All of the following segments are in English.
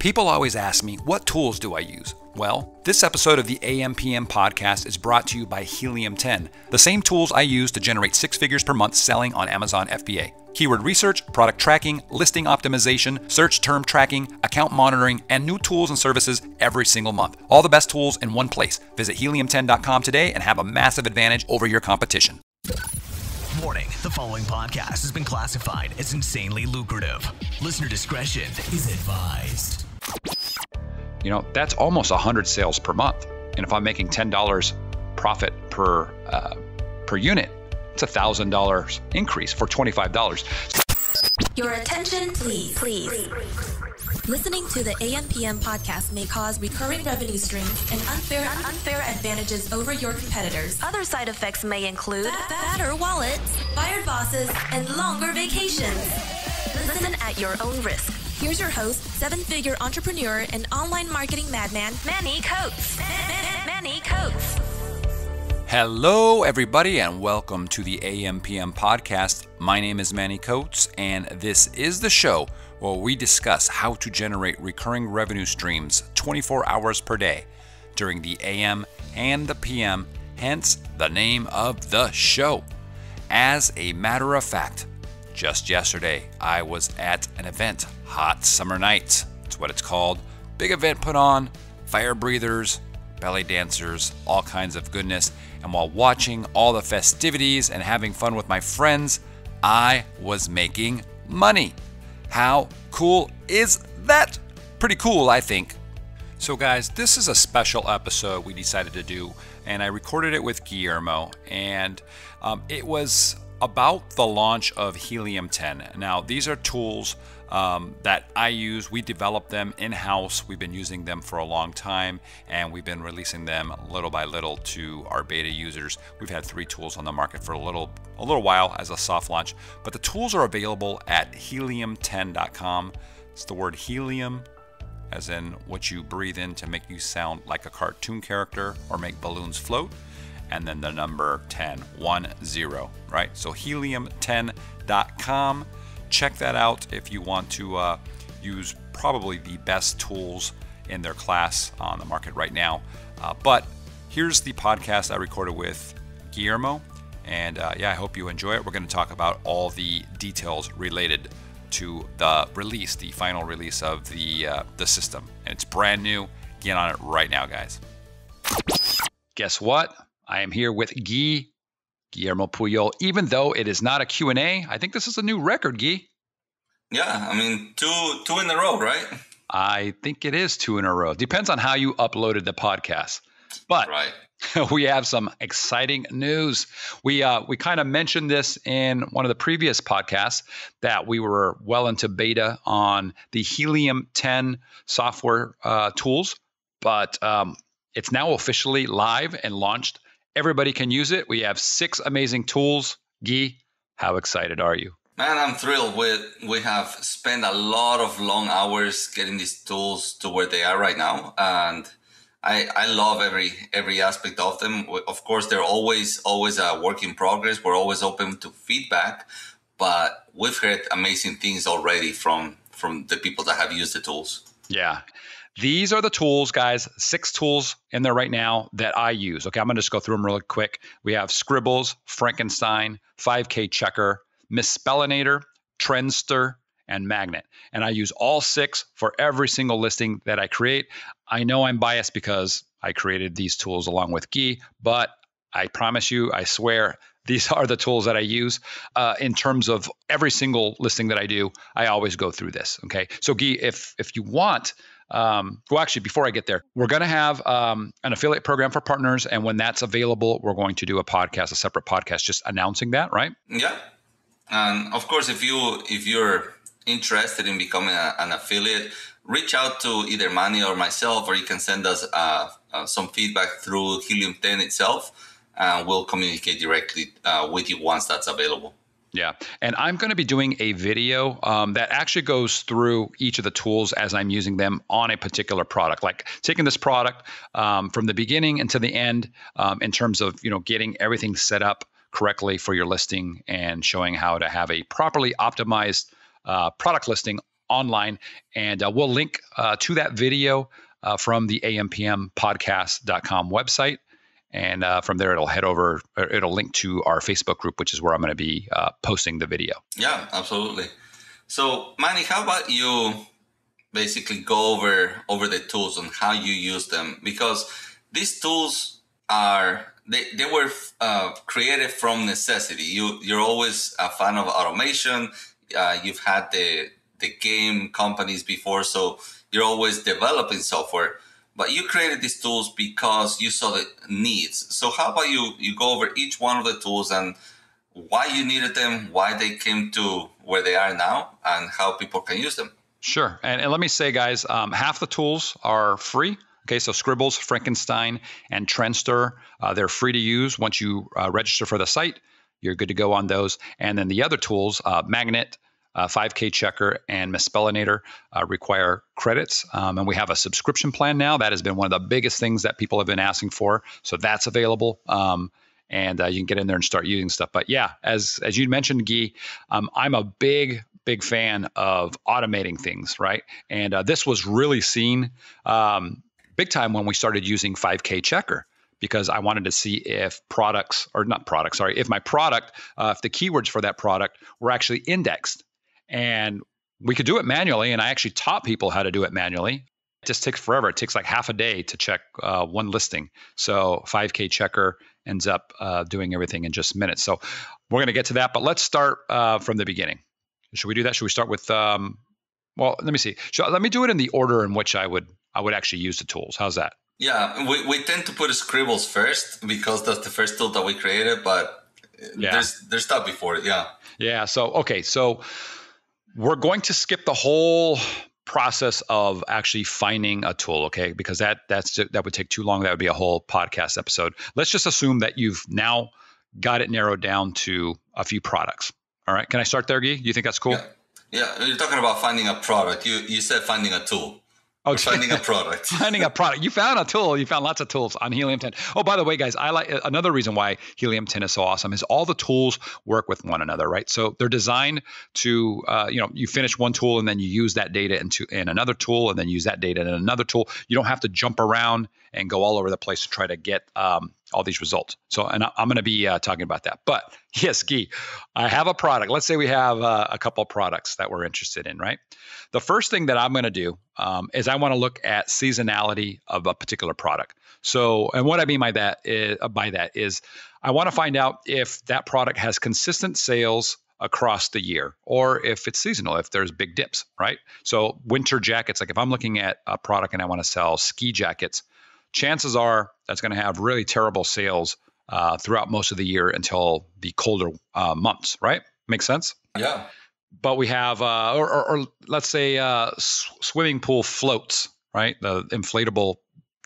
People always ask me, what tools do I use? Well, this episode of the AMPM podcast is brought to you by Helium 10, the same tools I use to generate 6 figures per month selling on Amazon FBA. Keyword research, product tracking, listing optimization, search term tracking, account monitoring, and new tools and services every single month. All the best tools in one place. Visit helium10.com today and have a massive advantage over your competition. Warning, the following podcast has been classified as insanely lucrative. Listener discretion is advised. You know, that's almost 100 sales per month. And if I'm making $10 profit per unit, it's a $1,000 increase for $25. Your attention, please. Listening to the AMPM podcast may cause recurring revenue streams and unfair advantages over your competitors. Other side effects may include fatter wallets, fired bosses, and longer vacations. Listen at your own risk. Here's your host, 7-figure entrepreneur and online marketing madman, Manny Coates. Manny Coates. Hello, everybody, and welcome to the AMPM podcast. My name is Manny Coates, and this is the show where we discuss how to generate recurring revenue streams 24 hours per day during the AM and the PM, hence the name of the show. As a matter of fact, just yesterday, I was at an event, Hot Summer Nights. That's what it's called. Big event put on, fire breathers, belly dancers, all kinds of goodness. And while watching all the festivities and having fun with my friends, I was making money. How cool is that? Pretty cool, I think. So guys, this is a special episode we decided to do, and I recorded it with Guillermo, and it was about the launch of Helium 10. Now, these are tools that I use. We developed them in-house. We've been using them for a long time, and we've been releasing them little by little to our beta users. We've had 3 tools on the market for a little while as a soft launch, but the tools are available at helium10.com. It's the word helium, as in what you breathe in to make you sound like a cartoon character or make balloons float, and then the number 10, 10, right? So helium10.com. Check that out if you want to use probably the best tools in their class on the market right now. But here's the podcast I recorded with Guillermo, and I hope you enjoy it. We're going to talk about all the details related to the release, the final release of the system, and it's brand new. Get on it right now, guys. Guess what? I am here with Guillermo Puyol. Even though it is not a Q&A, I think this is a new record, Guy. Yeah, I mean, two in a row, right? I think it is 2 in a row. Depends on how you uploaded the podcast. But right. We have some exciting news. We kind of mentioned this in one of the previous podcasts that we were well into beta on the Helium 10 software tools, but it's now officially live and launched. Everybody can use it. We have 6 amazing tools. Guy, how excited are you? Man, I'm thrilled. We have spent a lot of long hours getting these tools to where they are right now, and I love every aspect of them. Of course, they're always a work in progress. We're always open to feedback, but we've heard amazing things already from the people that have used the tools. Yeah. These are the tools, guys, 6 tools in there right now that I use. Okay, I'm going to just go through them really quick. We have Scribbles, Frankenstein, 5K Checker, Misspellinator, Trendster, and Magnet. And I use all 6 for every single listing that I create. I know I'm biased because I created these tools along with Guy, but I promise you, I swear, these are the tools that I use in terms of every single listing that I do. I always go through this. Okay, so Guy, if you want, well, actually, before I get there, we're going to have an affiliate program for partners, and when that's available, we're going to do a separate podcast, just announcing that, right? Yeah, and of course, if you're interested in becoming an affiliate, reach out to either Manny or myself, or you can send us some feedback through Helium 10 itself, and we'll communicate directly with you once that's available. Yeah. And I'm going to be doing a video that actually goes through each of the tools as I'm using them on a particular product, like taking this product from the beginning into the end in terms of, getting everything set up correctly for your listing and showing how to have a properly optimized product listing online. And we'll link to that video from the ampmpodcast.com website. And from there, it'll link to our Facebook group, which is where I'm going to be posting the video. Yeah, absolutely. So, Manny, how about you basically go over the tools and how you use them? Because these tools they were created from necessity. You're always a fan of automation. You've had the game companies before, so you're always developing software. But you created these tools because you saw the needs. So how about you go over each one of the tools and why you needed them, why they came to where they are now, and how people can use them? Sure. And let me say, guys, half the tools are free. Okay, so Scribbles, Frankenstein, and Trendster, they're free to use. Once you register for the site, you're good to go on those. And then the other tools, Magnet, 5K Checker, and Misspellinator require credits. And we have a subscription plan now. That has been one of the biggest things that people have been asking for. So that's available. And you can get in there and start using stuff. But yeah, as you mentioned, Guy, I'm a big fan of automating things, right? And this was really seen big time when we started using 5K Checker, because I wanted to see if if my product, if the keywords for that product were actually indexed. And we could do it manually. And I actually taught people how to do it manually. It just takes forever. It takes like half a day to check one listing. So 5K Checker ends up doing everything in just minutes. So we're going to get to that, but let's start from the beginning. Should we do that? Should we start with, well, let me see. Let me do it in the order in which I would actually use the tools. How's that? Yeah, we tend to put Scribbles first because that's the first tool that we created, but there's stuff before it. Yeah. Yeah. So we're going to skip the whole process of actually finding a tool, okay? Because that would take too long. That would be a whole podcast episode. Let's just assume that you've now got it narrowed down to a few products. All right. Can I start there, Guy? You think that's cool? Yeah. You're talking about finding a product. You said finding a tool. Okay. Finding a product. Finding a product. You found a tool. You found lots of tools on Helium 10. Oh, by the way, guys, I like another reason why Helium 10 is so awesome is all the tools work with one another, right? So they're designed to, you finish one tool and then you use that data in another tool and then use that data in another tool. You don't have to jump around and go all over the place to try to get all these results. So, and I'm going to be talking about that. But yes, Guy, I have a product. Let's say we have a couple of products that we're interested in, right? The first thing that I'm going to do is I want to look at seasonality of a particular product. So, and what I mean by that is I want to find out if that product has consistent sales across the year, or if it's seasonal, if there's big dips, right? So winter jackets, like if I'm looking at a product and I want to sell ski jackets, chances are that's going to have really terrible sales throughout most of the year until the colder months, right? Makes sense? Yeah. But we have, or let's say swimming pool floats, right? The inflatable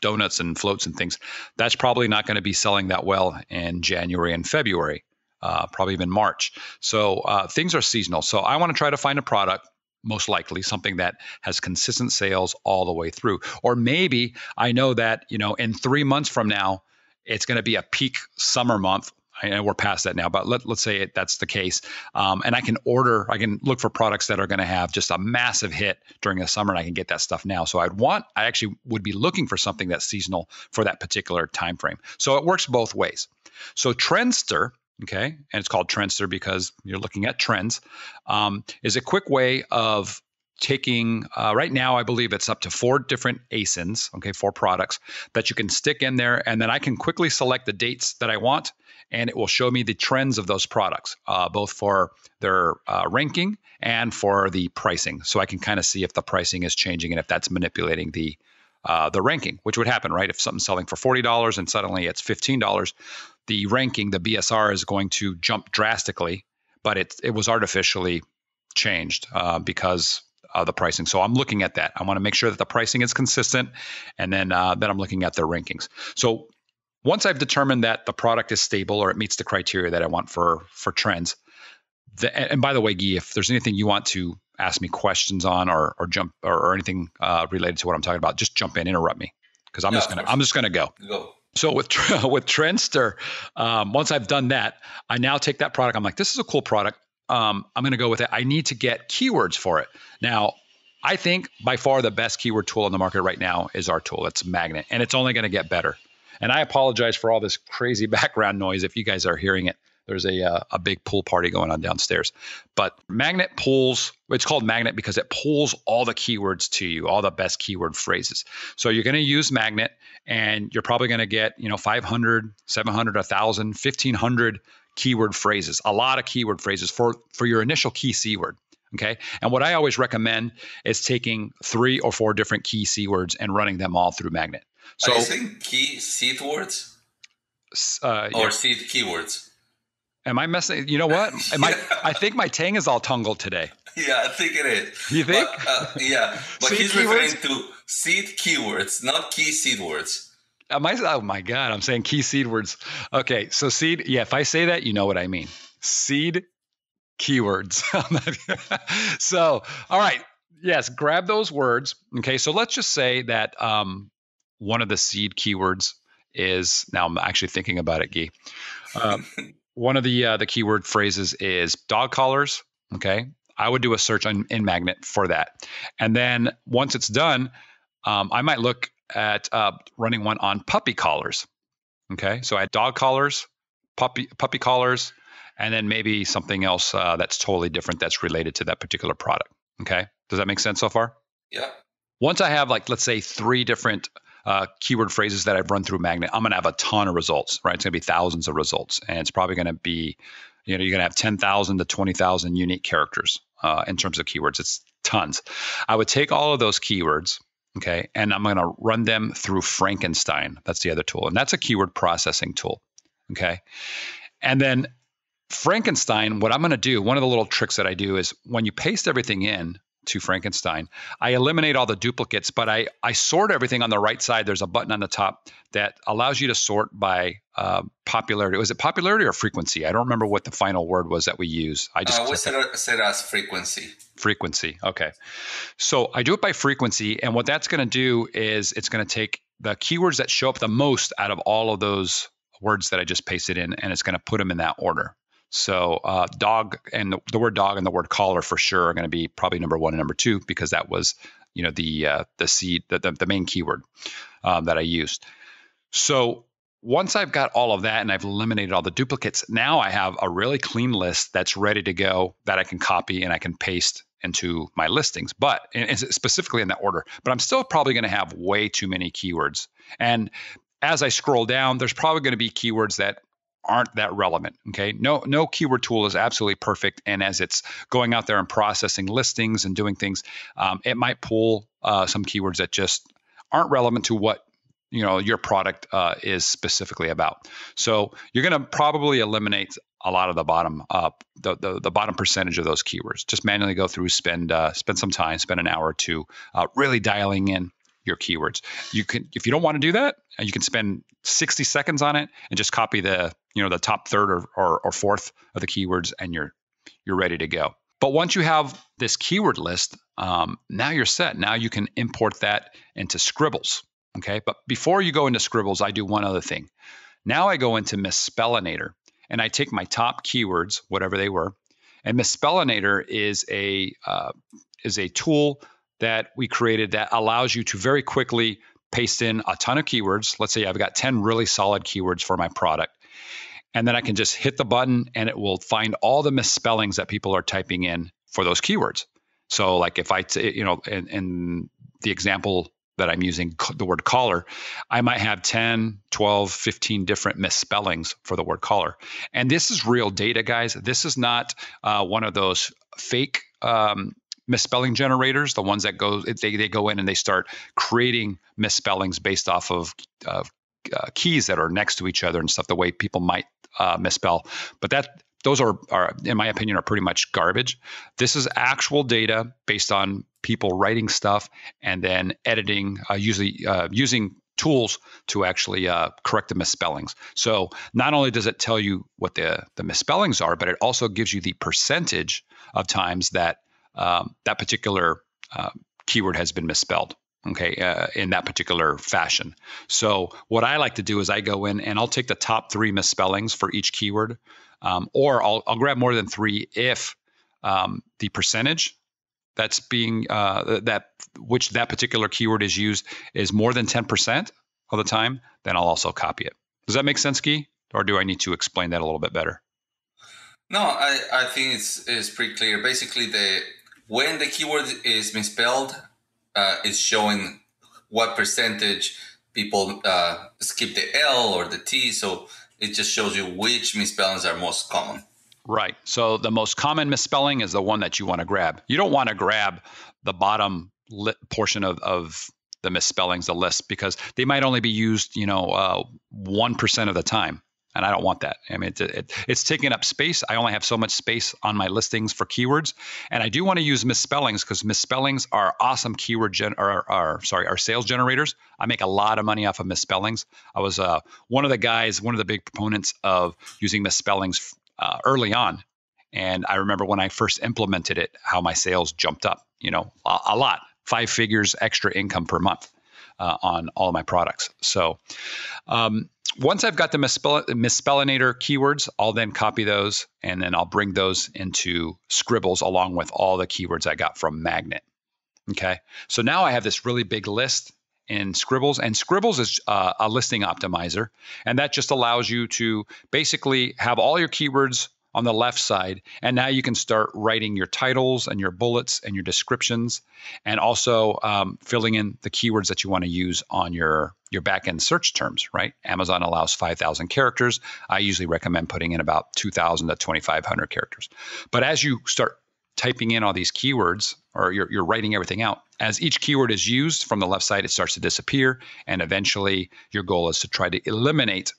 donuts and floats and things. That's probably not going to be selling that well in January and February, probably even March. So things are seasonal. So I want to try to find a product, most likely something that has consistent sales all the way through. Or maybe I know that, in 3 months from now, it's going to be a peak summer month. And we're past that now, but let's say that's the case. And I can look for products that are going to have just a massive hit during the summer, and I can get that stuff now. So I actually would be looking for something that's seasonal for that particular time frame. So it works both ways. So Trendster, okay, and it's called Trendster because you're looking at trends, is a quick way of taking, right now, I believe it's up to 4 different ASINs, okay, 4 products that you can stick in there, and then I can quickly select the dates that I want, and it will show me the trends of those products, both for their ranking and for the pricing. So I can kind of see if the pricing is changing and if that's manipulating the ranking, which would happen, right? If something's selling for $40 and suddenly it's $15, the ranking, the BSR, is going to jump drastically, but it was artificially changed because the pricing. So I'm looking at that. I want to make sure that the pricing is consistent, and then I'm looking at their rankings. So once I've determined that the product is stable or it meets the criteria that I want for trends, and by the way, Guy, if there's anything you want to ask me questions on or jump or anything related to what I'm talking about, just jump in, interrupt me, because I'm just gonna go. Go. So with Trendster, once I've done that, I now take that product. I'm like, this is a cool product. I'm going to go with it. I need to get keywords for it. Now, I think by far the best keyword tool on the market right now is our tool. It's Magnet, and it's only going to get better. And I apologize for all this crazy background noise if you guys are hearing it. There's a big pool party going on downstairs. But Magnet pulls, it's called Magnet because it pulls all the keywords to you, all the best keyword phrases. So you're going to use Magnet, and you're probably going to get 500, 700, 1,000, 1,500 keyword phrases, a lot of keyword phrases for your initial key C word. Okay. And what I always recommend is taking 3 or 4 different key C words and running them all through Magnet. So, are you saying key seed words? Or yeah. seed keywords? Am I messing? You know what? I think my tang is all tangled today. Yeah, I think it is. You think? Yeah. But Seed he's keywords? referring to seed keywords, not key seed words. Oh my God, I'm saying key seed words. Okay. So seed. Yeah. If I say that, you know what I mean. Seed keywords. So, all right. Yes. Grab those words. Okay. So let's just say that one of the seed keywords is, now I'm actually thinking about it, Guy. One of the keyword phrases is dog collars. Okay. I would do a search in Magnet for that. And then once it's done, I might look at running one on puppy collars. Okay. So I had dog collars, puppy collars, and then maybe something else that's totally different that's related to that particular product. Okay. Does that make sense so far? Yeah. Once I have, let's say 3 different keyword phrases that I've run through Magnet, I'm going to have a ton of results, right? It's going to be thousands of results. And it's probably going to be, you're going to have 10,000 to 20,000 unique characters in terms of keywords. It's tons. I would take all of those keywords, okay, and I'm going to run them through Frankenstein. That's the other tool. And that's a keyword processing tool, okay? And then Frankenstein, what I'm going to do, one of the little tricks that I do is when you paste everything in to Frankenstein, I eliminate all the duplicates, but I sort everything on the right side. There's a button on the top that allows you to sort by popularity. Was it popularity or frequency? I don't remember what the final word was that we use. I just we set as frequency. Frequency. Okay. So I do it by frequency. And what that's going to do is it's going to take the keywords that show up the most out of all of those words that I just pasted in, and it's going to put them in that order. So dog and the word dog and the word collar for sure are going to be probably number 1 and number 2 because that was, the seed, the main keyword that I used. So once I've got all of that and I've eliminated all the duplicates, now I have a really clean list that's ready to go that I can copy and I can paste into my listings, but and specifically in that order. But I'm still probably going to have way too many keywords. And as I scroll down, there's probably going to be keywords that aren't that relevant. Okay. No keyword tool is absolutely perfect. And as it's going out there and processing listings and doing things, it might pull some keywords that just aren't relevant to what your product is specifically about. So you're going to probably eliminate a lot of the bottom the bottom percentage of those keywords. Just manually go through, spend some time, spend an hour or two really dialing in your keywords. You can, if you don't want to do that, you can spend 60 seconds on it and just copy the top third or fourth of the keywords, and you're ready to go. But once you have this keyword list, now you're set. Now you can import that into Scribbles. Okay. But before you go into Scribbles, I do one other thing. Now I go into Misspellinator and I take my top keywords, whatever they were, and Misspellinator is a tool that we created that allows you to very quickly paste in a ton of keywords. Let's say I've got 10 really solid keywords for my product. And then I can just hit the button and it will find all the misspellings that people are typing in for those keywords. So like if in the example that I'm using, the word collar, I might have 10, 12, 15 different misspellings for the word collar. And this is real data, guys. This is not one of those fake misspelling generators, the ones that they go in and they start creating misspellings based off of keys that are next to each other and stuff, the way people might misspell. But those are, in my opinion, are pretty much garbage. This is actual data based on people writing stuff and then editing, usually using tools to actually correct the misspellings. So not only does it tell you what the misspellings are, but it also gives you the percentage of times that that particular keyword has been misspelled, okay, in that particular fashion. So what I like to do is I go in and I'll take the top 3 misspellings for each keyword, or I'll grab more than 3 if the percentage that's being that particular keyword is used is more than 10% of the time, then I'll also copy it. Does that make sense, Guy? Or do I need to explain that a little bit better? No, I think it's pretty clear. Basically, when the keyword is misspelled, it's showing what percentage people skip the L or the T. So it just shows you which misspellings are most common. Right. So the most common misspelling is the one that you want to grab. You don't want to grab the bottom portion of the misspellings, the list, because they might only be used, 1% of the time. And I don't want that. I mean, it's taking up space. I only have so much space on my listings for keywords. And I do want to use misspellings because misspellings are awesome are sales generators. I make a lot of money off of misspellings. I was one of the big proponents of using misspellings early on. And I remember when I first implemented it, how my sales jumped up, a lot, 5 figures extra income per month on all of my products. So, once I've got the Misspellinator keywords, I'll then copy those and then I'll bring those into Scribbles along with all the keywords I got from Magnet. Okay. So now I have this really big list in Scribbles, and Scribbles is a listing optimizer. And that just allows you to basically have all your keywords on the left side. And now you can start writing your titles and your bullets and your descriptions, and also filling in the keywords that you want to use on your back-end search terms, right? Amazon allows 5,000 characters. I usually recommend putting in about 2,000 to 2,500 characters. But as you start typing in all these keywords, or you're writing everything out, as each keyword is used from the left side, it starts to disappear. And eventually your goal is to try to eliminate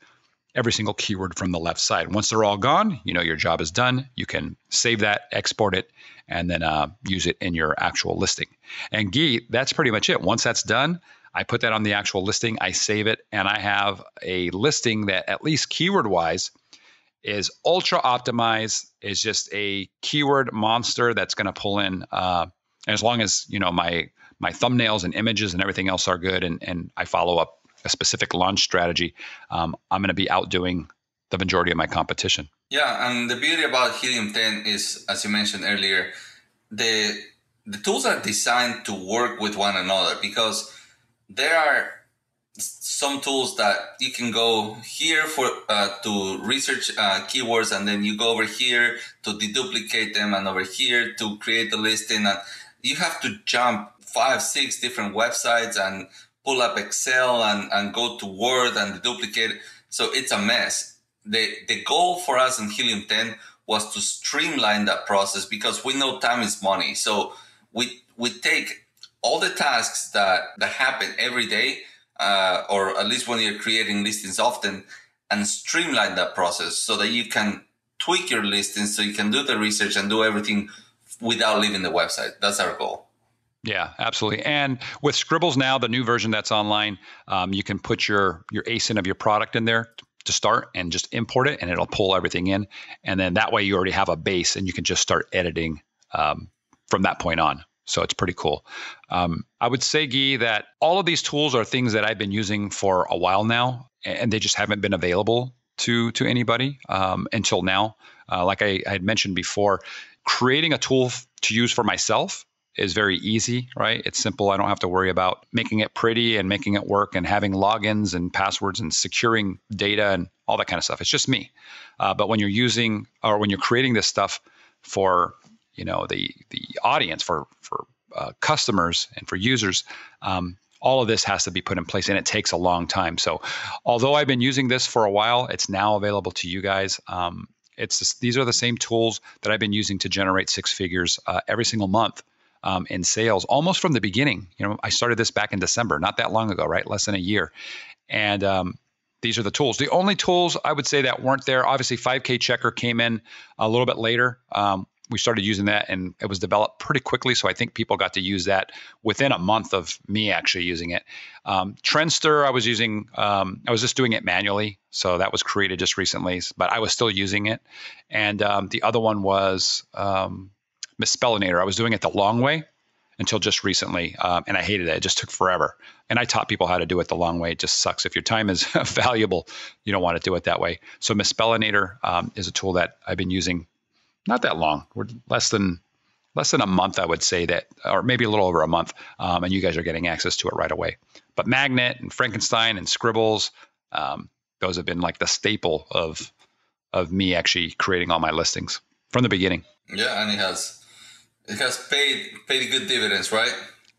every single keyword from the left side. Once they're all gone, your job is done. You can save that, export it, and then use it in your actual listing. And Guy, that's pretty much it. Once that's done, I put that on the actual listing, I save it, and I have a listing that, at least keyword-wise, is ultra optimized, is just a keyword monster that's going to pull in, and as long as my thumbnails and images and everything else are good, and I follow up a specific launch strategy, I'm going to be outdoing the majority of my competition. Yeah, and the beauty about Helium 10 is, as you mentioned earlier, the tools are designed to work with one another, because there are some tools that you can go here for to research keywords, and then you go over here to deduplicate them, and over here to create the listing, and you have to jump 5-6 different websites and pull up Excel and go to Word and duplicate it. So it's a mess. The goal for us in Helium 10 was to streamline that process, because we know time is money. So we take all the tasks that happen every day, or at least when you're creating listings often, and streamline that process so that you can tweak your listings, so you can do the research and do everything without leaving the website. That's our goal. Yeah, absolutely. And with Scribbles now, the new version that's online, you can put your ASIN of your product in there to start and just import it, and it'll pull everything in. And then that way you already have a base, and you can just start editing from that point on. So it's pretty cool. I would say, Guy, that all of these tools are things that I've been using for a while now, and they just haven't been available to anybody until now. Like I had mentioned before, creating a tool to use for myself is very easy, right? It's simple. I don't have to worry about making it pretty and making it work and having logins and passwords and securing data and all that kind of stuff. It's just me. But when you're creating this stuff for the audience, for customers and for users, all of this has to be put in place, and it takes a long time. So although I've been using this for a while, it's now available to you guys. These are the same tools that I've been using to generate 6 figures every single month in sales, almost from the beginning. I started this back in December, not that long ago, right? Less than a year. And these are the tools. The only tools I would say that weren't there, obviously 5K Checker came in a little bit later. We started using that, and it was developed pretty quickly. So I think people got to use that within a month of me actually using it. Trendster, I was using, I was just doing it manually. So that was created just recently, but I was still using it. And the other one was Misspellinator. I was doing it the long way until just recently, and I hated it. It just took forever. And I taught people how to do it the long way. It just sucks. If your time is valuable, you don't want to do it that way. So Misspellinator is a tool that I've been using not that long. We're less than less than a month, I would say that, or maybe a little over a month, and you guys are getting access to it right away. But Magnet and Frankenstein and Scribbles, those have been like the staple of me actually creating all my listings from the beginning. Yeah, and it has paid good dividends, right?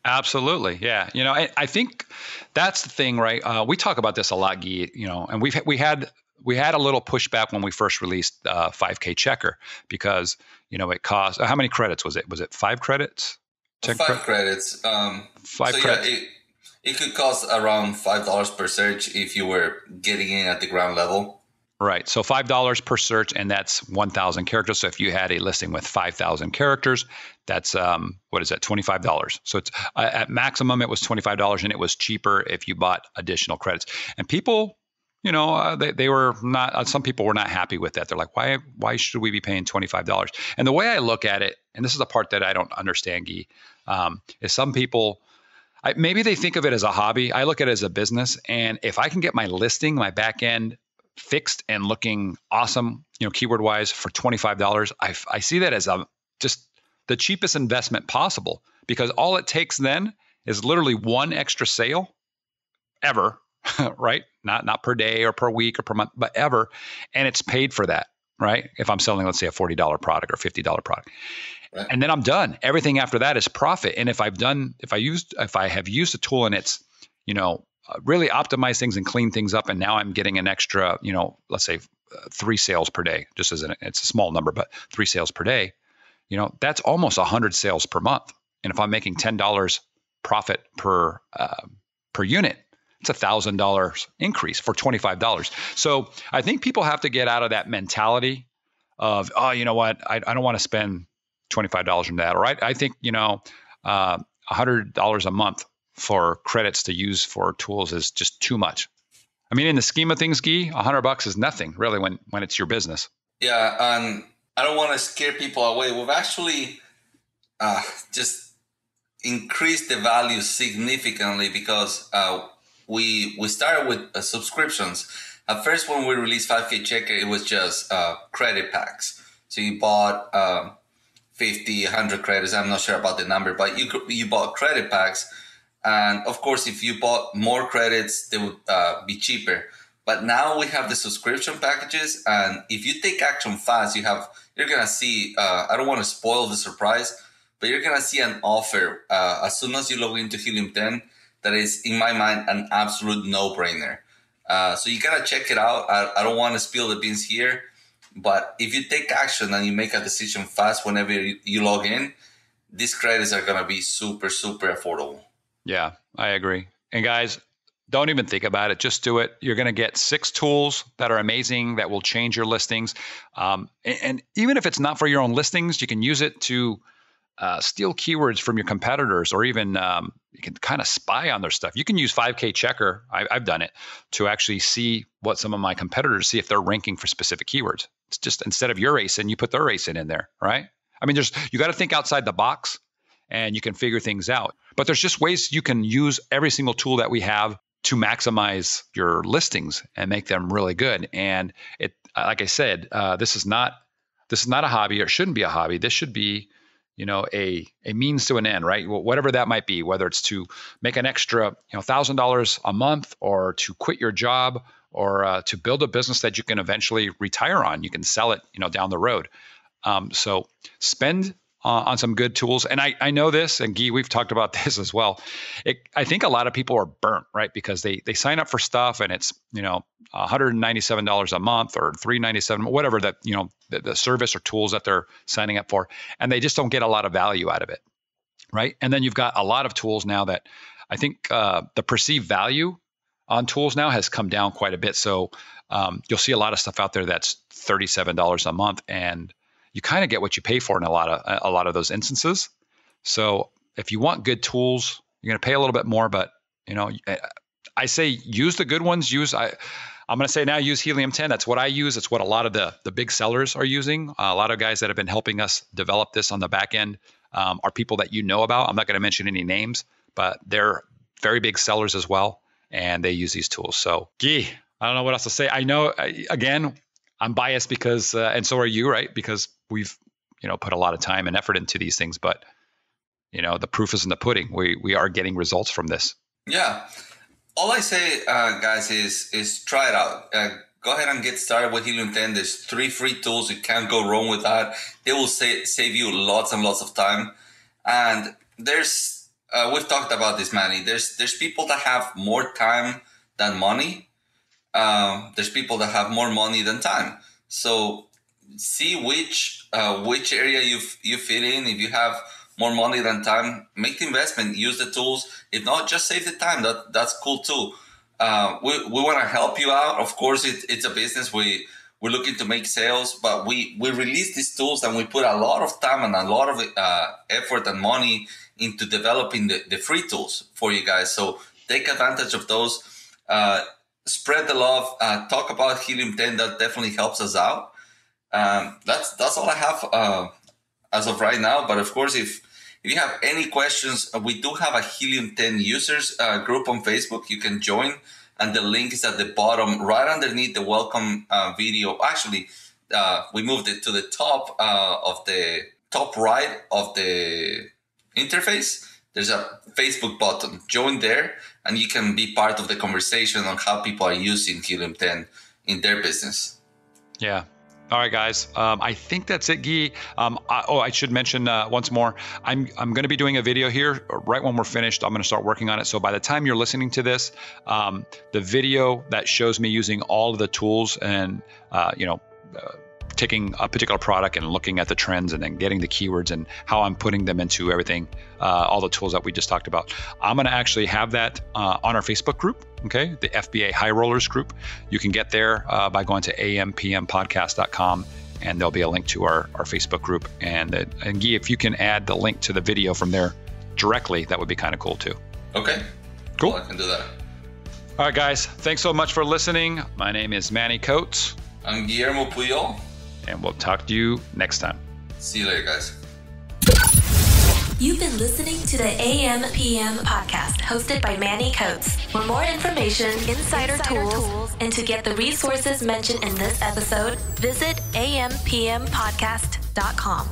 Absolutely, yeah. I think that's the thing, right? We talk about this a lot, Guy. And we had a little pushback when we first released 5K Checker because it cost. How many credits was it? Was it 5 credits? 5 credits. 5 credits. Yeah, it could cost around $5 per search if you were getting in at the ground level. Right. So $5 per search, and that's 1,000 characters. So if you had a listing with 5,000 characters, that's what is that? $25. So it's at maximum it was $25, and it was cheaper if you bought additional credits. And people, they were not. Some people were not happy with that. They're like, why should we be paying $25? And the way I look at it, and this is the part that I don't understand, Guy, is some people. Maybe they think of it as a hobby. I look at it as a business, and if I can get my listing, my back end fixed and looking awesome, keyword wise for $25, I see that as just the cheapest investment possible, because all it takes then is literally one extra sale ever, right? Not per day or per week or per month, but ever. And it's paid for that, right? If I'm selling, let's say a $40 product or $50 product. Right. And then I'm done. Everything after that is profit. And if I have used a tool and it's, really optimize things and clean things up, and now I'm getting an extra, let's say 3 sales per day, just as it's a small number, but 3 sales per day, that's almost 100 sales per month. And if I'm making $10 profit per unit, it's $1,000 increase for $25. So I think people have to get out of that mentality of, oh, you know what, I don't want to spend $25 on that. Or I think, $100 a month for credits to use for tools is just too much. I mean, in the scheme of things, Guy, $100 is nothing really when it's your business. Yeah, and I don't want to scare people away. We've actually just increased the value significantly because we started with subscriptions. At first, when we released 5K Checker, it was just credit packs. So you bought 50, 100 credits. I'm not sure about the number, but you bought credit packs. And of course, if you bought more credits, they would be cheaper. But now we have the subscription packages. And if you take action fast, you're going to see, I don't want to spoil the surprise, but you're going to see an offer as soon as you log into Helium 10 that is, in my mind, an absolute no-brainer. So you got to check it out. I don't want to spill the beans here, but if you take action and you make a decision fast whenever you log in, these credits are going to be super, super affordable. Yeah, I agree. And guys, don't even think about it. Just do it. You're going to get 6 tools that are amazing that will change your listings. And even if it's not for your own listings, you can use it to steal keywords from your competitors, or even you can kind of spy on their stuff. You can use 5K Checker. I've done it to actually see what some of my competitors see if they're ranking for specific keywords. It's just instead of your ASIN, you put their ASIN in there, right? I mean, you got to think outside the box, and you can figure things out. But there's just ways you can use every single tool that we have to maximize your listings and make them really good. And it, like I said, this is not a hobby, or it shouldn't be a hobby. This should be, a means to an end, right? Whatever that might be, whether it's to make an extra, $1,000 a month, or to quit your job, or to build a business that you can eventually retire on. You can sell it, down the road. So spend on some good tools. And I know this, and Guy, we've talked about this as well. I think a lot of people are burnt, right? Because they sign up for stuff and it's, $197 a month or $397, whatever that, the service or tools that they're signing up for, and they just don't get a lot of value out of it, right? And then you've got a lot of tools now that I think the perceived value on tools now has come down quite a bit. So you'll see a lot of stuff out there that's $37 a month, and you kind of get what you pay for in a lot of those instances. So if you want good tools, you're going to pay a little bit more, but I say use the good ones. I'm going to say now use Helium 10. That's what I use. It's what a lot of the big sellers are using. A lot of guys that have been helping us develop this on the back end are people that you know about. I'm not going to mention any names, but they're very big sellers as well, and they use these tools. So, Guy, I don't know what else to say. I know, again, I'm biased because, and so are you, right? Because we've, put a lot of time and effort into these things, but the proof is in the pudding. We are getting results from this. Yeah. All I say, guys, is try it out. Go ahead and get started with Helium 10. There's 3 free tools. You can't go wrong with that. They will save you lots and lots of time. And there's, we've talked about this, Manny. There's people that have more time than money. There's people that have more money than time. So see which area you fit in. If you have more money than time, make the investment, use the tools. If not, just save the time. That's cool too. We want to help you out. Of course, it's a business. We're looking to make sales, but we release these tools and we put a lot of time and a lot of effort and money into developing the free tools for you guys. So take advantage of those. Spread the love. Talk about Helium 10. That definitely helps us out. That's all I have as of right now. But of course, if you have any questions, we do have a Helium 10 users group on Facebook. You can join, and the link is at the bottom, right underneath the welcome video. Actually, we moved it to the top of the top right of the interface. There's a Facebook button. Join there, and you can be part of the conversation on how people are using Helium 10 in their business. Yeah. All right, guys. I think that's it, Guy. I should mention once more, I'm going to be doing a video here right when we're finished. I'm going to start working on it. So by the time you're listening to this, the video that shows me using all of the tools and, taking a particular product and looking at the trends and then getting the keywords and how I'm putting them into everything, all the tools that we just talked about. I'm going to actually have that on our Facebook group, okay, the FBA High Rollers group. You can get there by going to ampmpodcast.com, and there'll be a link to our Facebook group. And Guy, if you can add the link to the video from there directly, that would be kind of cool too. Okay. Cool. Well, I can do that. All right, guys. Thanks so much for listening. My name is Manny Coates. I'm Guillermo Puyol. And we'll talk to you next time. See you later, guys. You've been listening to the AM/PM podcast hosted by Manny Coates. For more information, insider tools, and to get the resources mentioned in this episode, visit ampmpodcast.com.